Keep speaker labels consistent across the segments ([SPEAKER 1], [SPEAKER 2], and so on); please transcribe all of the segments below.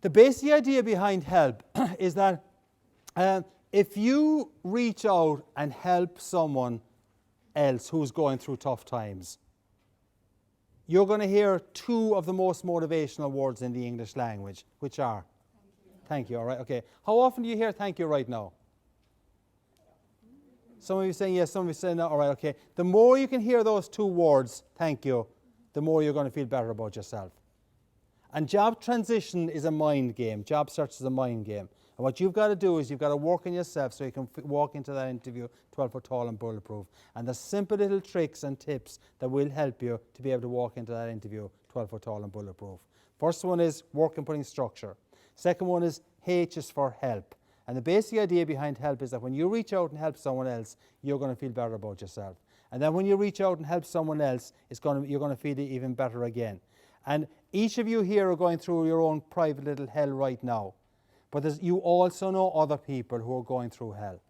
[SPEAKER 1] The basic idea behind help is that if you reach out and help someone else who's going through tough times, you're going to hear two of the most motivational words in the English language, which are thank you, all right, okay. How often do you hear thank you right now? Some of you saying yes, some of you saying no, all right, okay. The more you can hear those two words, thank you, the more you're going to feel better about yourself. And job transition is a mind game. Job search is a mind game. And what you've got to do is you've got to work on yourself so you can walk into that interview 12 foot tall and bulletproof. And there's simple little tricks and tips that will help you to be able to walk into that interview 12 foot tall and bulletproof. First one is work and putting structure. Second one is H is for help. And the basic idea behind help is that when you reach out and help someone else, you're going to feel better about yourself. And then when you reach out and help someone else, you're going to feel even better again. And each of you here are going through your own private little hell right now. But you also know other people who are going through hell.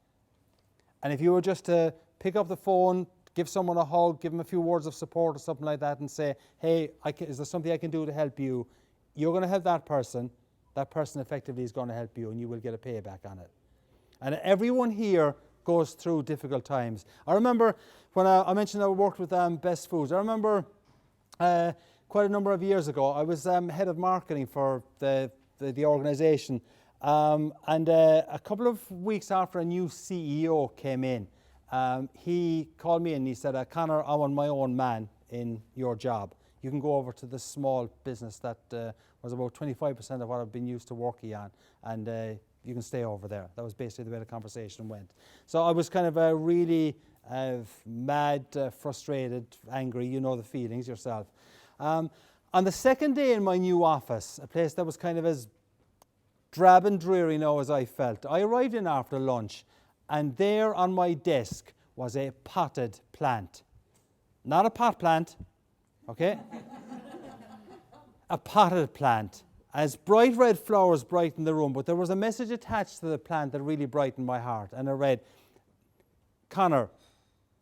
[SPEAKER 1] And if you were just to pick up the phone, give someone a hug, give them a few words of support or something like that and say, hey, is there something I can do to help you? You're going to help that person. That person effectively is going to help you and you will get a payback on it. And everyone here goes through difficult times. I remember when I mentioned I worked with Best Foods. I remember quite a number of years ago, I was head of marketing for the organisation. And a couple of weeks after a new CEO came in, he called me and he said, Conor, I want my own man in your job. You can go over to this small business that was about 25% of what I've been used to working on, and you can stay over there. That was basically the way the conversation went. So I was kind of really mad, frustrated, angry. You know the feelings yourself. On the second day in my new office, a place that was kind of as drab and dreary now as I felt, I arrived in after lunch, and there on my desk was a potted plant. Not a pot plant, okay? A potted plant. As bright red flowers brightened the room, but there was a message attached to the plant that really brightened my heart, and it read, Conor,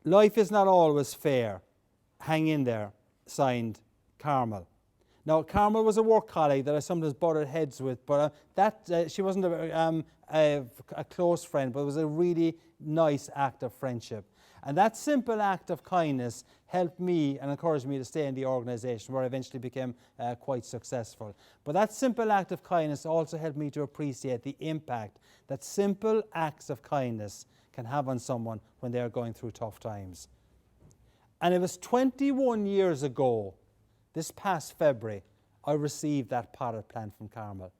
[SPEAKER 1] life is not always fair. Hang in there. Signed, Carmel. Now, Carmel was a work colleague that I sometimes butted heads with, but she wasn't a close friend, but it was a really nice act of friendship. And that simple act of kindness helped me and encouraged me to stay in the organisation, where I eventually became quite successful. But that simple act of kindness also helped me to appreciate the impact that simple acts of kindness can have on someone when they are going through tough times. And it was 21 years ago, this past February, I received that potted plant from Carmel.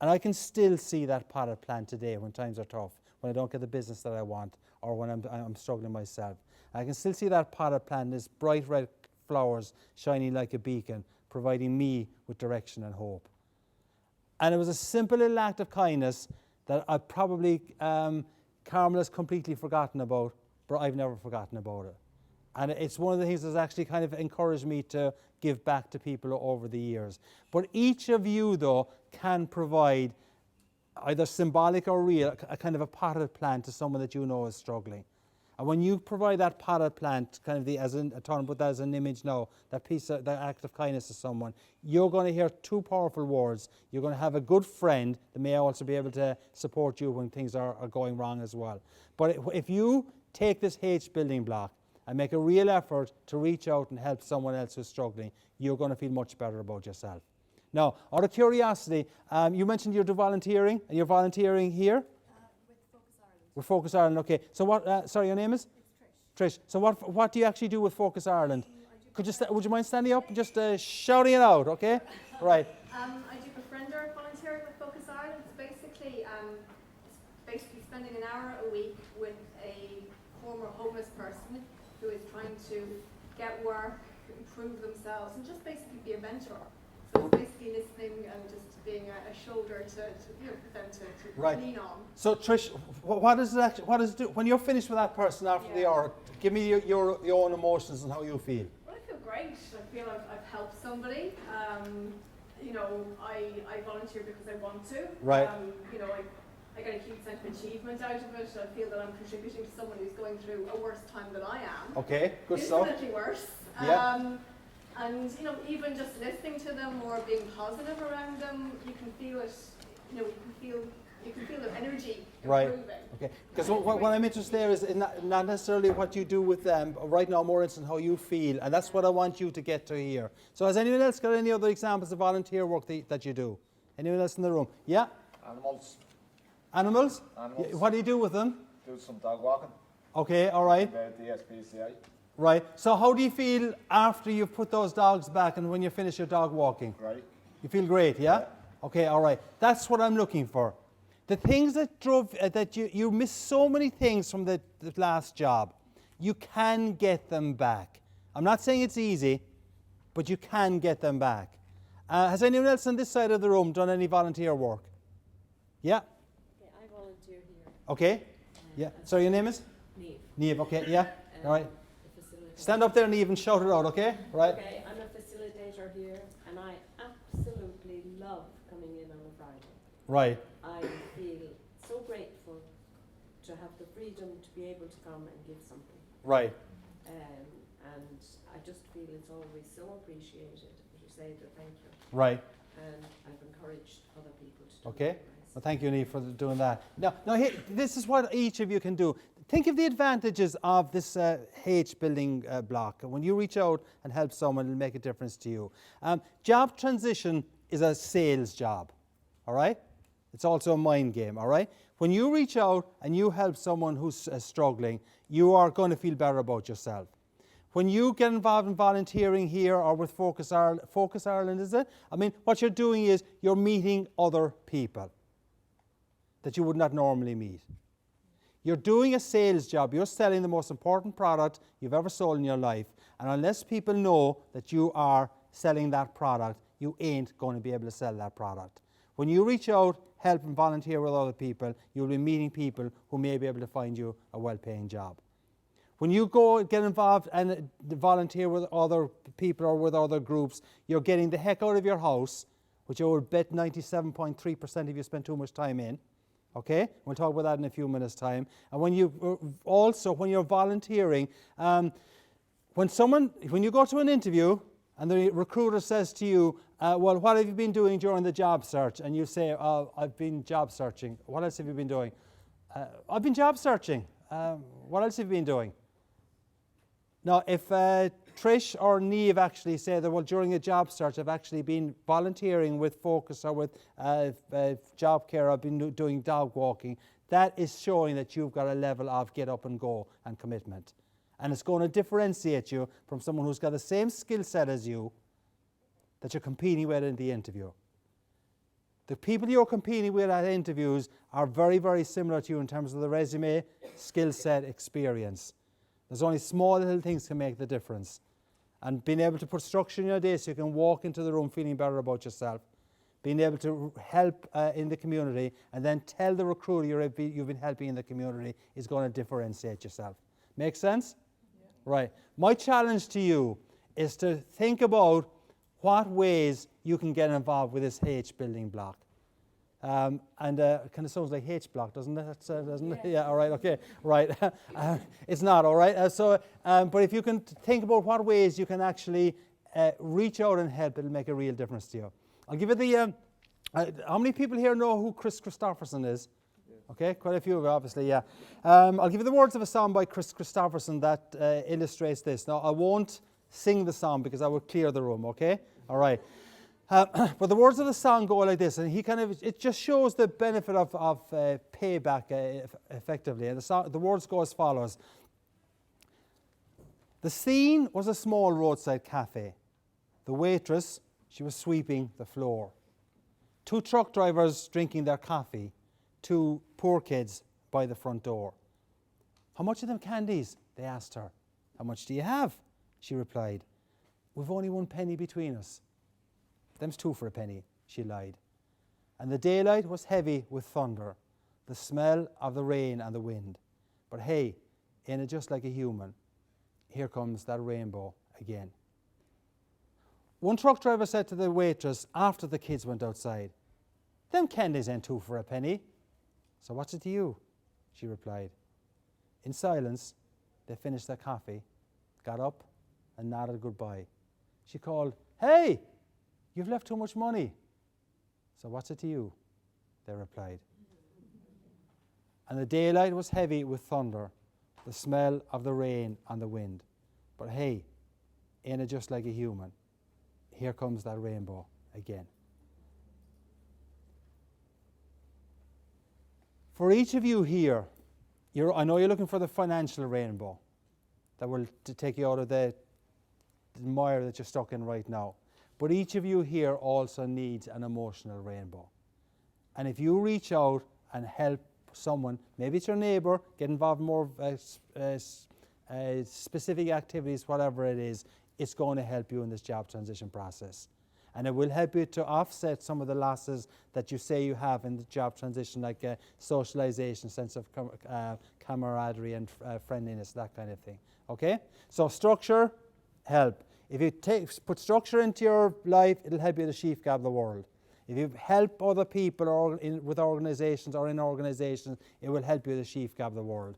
[SPEAKER 1] And I can still see that potted plant today when times are tough, when I don't get the business that I want, or when I'm struggling myself. I can still see that potted plant, this bright red flowers shining like a beacon, providing me with direction and hope. And it was a simple little act of kindness that I probably Carmel has completely forgotten about, but I've never forgotten about it. And it's one of the things that's actually kind of encouraged me to give back to people over the years. But each of you, though, can provide either symbolic or real, a kind of a potted plant to someone that you know is struggling. And when you provide that potted plant, kind of put that as an image now, that act of kindness to someone, you're going to hear two powerful words. You're going to have a good friend that may also be able to support you when things are going wrong as well. But if you take this H building block and make a real effort to reach out and help someone else who's struggling, you're going to feel much better about yourself. Now, out of curiosity, you mentioned you're volunteering, and you're volunteering here?
[SPEAKER 2] With Focus Ireland.
[SPEAKER 1] With Focus Ireland, okay. So what, sorry, your name is?
[SPEAKER 2] It's Trish.
[SPEAKER 1] Trish. So what do you actually do with Focus Ireland? Would you mind standing up and just shouting it out, okay? Right.
[SPEAKER 2] I do befriender volunteering with Focus Ireland. It's basically spending an hour a week with a former homeless person who is trying to get work, improve themselves, and just basically be a mentor. So it's basically listening and just being a shoulder for them to lean on.
[SPEAKER 1] So Trish, what does it do when you're finished with that person after the hour? Give me your own emotions and how you feel.
[SPEAKER 2] Well, I feel great. I feel I've helped somebody. I volunteer because I want to.
[SPEAKER 1] Right.
[SPEAKER 2] I get a huge sense of achievement out of it. I feel that I'm contributing to someone who's going through a worse time than I am.
[SPEAKER 1] Okay, good stuff.
[SPEAKER 2] Infinitely worse.
[SPEAKER 1] Yeah.
[SPEAKER 2] And even just listening to them or being positive around them, you can feel it, you know, you can feel their energy
[SPEAKER 1] Right.
[SPEAKER 2] improving.
[SPEAKER 1] Okay. Because what I'm interested there is in not necessarily what you do with them, but right now more interested in how you feel, and that's what I want you to get to here. So has anyone else got any other examples of volunteer work that you do? Anyone else in the room? Yeah?
[SPEAKER 3] Animals.
[SPEAKER 1] Animals?
[SPEAKER 3] Animals.
[SPEAKER 1] Yeah, what do you do with them?
[SPEAKER 3] Do some dog walking.
[SPEAKER 1] Okay, all right.
[SPEAKER 3] About the SPCA.
[SPEAKER 1] Right. So how do you feel after you've put those dogs back and when you finish your dog walking?
[SPEAKER 3] Right.
[SPEAKER 1] You feel great, yeah? Okay, all right. That's what I'm looking for. The things that drove, that you missed so many things from the last job, you can get them back. I'm not saying it's easy, but you can get them back. Has anyone else on this side of the room done any volunteer work? Yeah?
[SPEAKER 4] Okay, I volunteer here.
[SPEAKER 1] Okay? Yeah. So your name is?
[SPEAKER 4] Neve.
[SPEAKER 1] Neve, okay, yeah? All right.
[SPEAKER 4] The facilitator.
[SPEAKER 1] Stand up there, Neve, and shout it out, okay? Right.
[SPEAKER 4] Okay, I'm a facilitator here, and I absolutely love coming in on a Friday.
[SPEAKER 1] Right.
[SPEAKER 4] I feel so grateful to have the freedom to be able to come and give something.
[SPEAKER 1] Right.
[SPEAKER 4] And I just feel it's always so appreciated that you say the thank you.
[SPEAKER 1] Right.
[SPEAKER 4] And I've encouraged other people to do
[SPEAKER 1] Okay.
[SPEAKER 4] likewise.
[SPEAKER 1] Well, thank you, Neve, for doing that. Now here, this is what each of you can do. Think of the advantages of this H building block. When you reach out and help someone, it'll make a difference to you. Job transition is a sales job, all right? It's also a mind game, all right? When you reach out and you help someone who's struggling, you are going to feel better about yourself. When you get involved in volunteering here or with Focus Ireland, is it? I mean, what you're doing is you're meeting other people that you would not normally meet. You're doing a sales job. You're selling the most important product you've ever sold in your life. And unless people know that you are selling that product, you ain't going to be able to sell that product. When you reach out, help and volunteer with other people, you'll be meeting people who may be able to find you a well-paying job. When you go get involved and volunteer with other people or with other groups, you're getting the heck out of your house, which I would bet 97.3% of you spend too much time in. Okay, we'll talk about that in a few minutes' time. And when you when you're volunteering, when you go to an interview and the recruiter says to you, well, what have you been doing during the job search? And you say, I've been job searching. What else have you been doing? I've been job searching. What else have you been doing? Now, if Trish or Neve actually say that, well, during a job search, I've actually been volunteering with Focus or with Job Care, I've been doing dog walking, that is showing that you've got a level of get up and go and commitment. And it's going to differentiate you from someone who's got the same skill set as you that you're competing with in the interview. The people you're competing with at interviews are very, very similar to you in terms of the resume, skill set, experience. There's only small little things can make the difference. And being able to put structure in your day so you can walk into the room feeling better about yourself, being able to help in the community and then tell the recruiter you've been helping in the community is going to differentiate yourself. Make sense? Yeah. Right. My challenge to you is to think about what ways you can get involved with this H building block. Kind of sounds like H block, doesn't it? Doesn't it? Yeah, all right, okay, right. It's not, all right? But if you can think about what ways you can actually reach out and help, it'll make a real difference to you. I'll give you the, how many people here know who Chris Christopherson is? Yeah. Okay, quite a few of you, obviously, yeah. I'll give you the words of a song by Chris Christopherson that illustrates this. Now, I won't sing the song because I will clear the room, okay? All right. But the words of the song go like this, and it just shows the benefit of payback effectively. And the words go as follows. The scene was a small roadside cafe. The waitress, she was sweeping the floor. 2 truck drivers drinking their coffee. 2 poor kids by the front door. How much are them candies? They asked her. How much do you have? She replied. We've only 1 penny between us. Them's 2 for a penny, she lied. And the daylight was heavy with thunder, the smell of the rain and the wind. But hey, ain't it just like a human? Here comes that rainbow again. One truck driver said to the waitress after the kids went outside, them candies ain't 2 for a penny. So what's it to you? She replied. In silence, they finished their coffee, got up and nodded goodbye. She called, hey! You've left too much money. So what's it to you? they replied. And the daylight was heavy with thunder, the smell of the rain and the wind. But hey, ain't it just like a human? Here comes that rainbow again. For each of you here, I know you're looking for the financial rainbow that will take you out of the mire that you're stuck in right now. But each of you here also needs an emotional rainbow. And if you reach out and help someone, maybe it's your neighbour, get involved in more specific activities, whatever it is, it's going to help you in this job transition process. And it will help you to offset some of the losses that you say you have in the job transition, like socialization, sense of camaraderie and friendliness, that kind of thing. Okay? So structure, help. If you put structure into your life, it'll help you to chief gab the world. If you help other people with organizations or in organizations, it will help you to chief gab the world.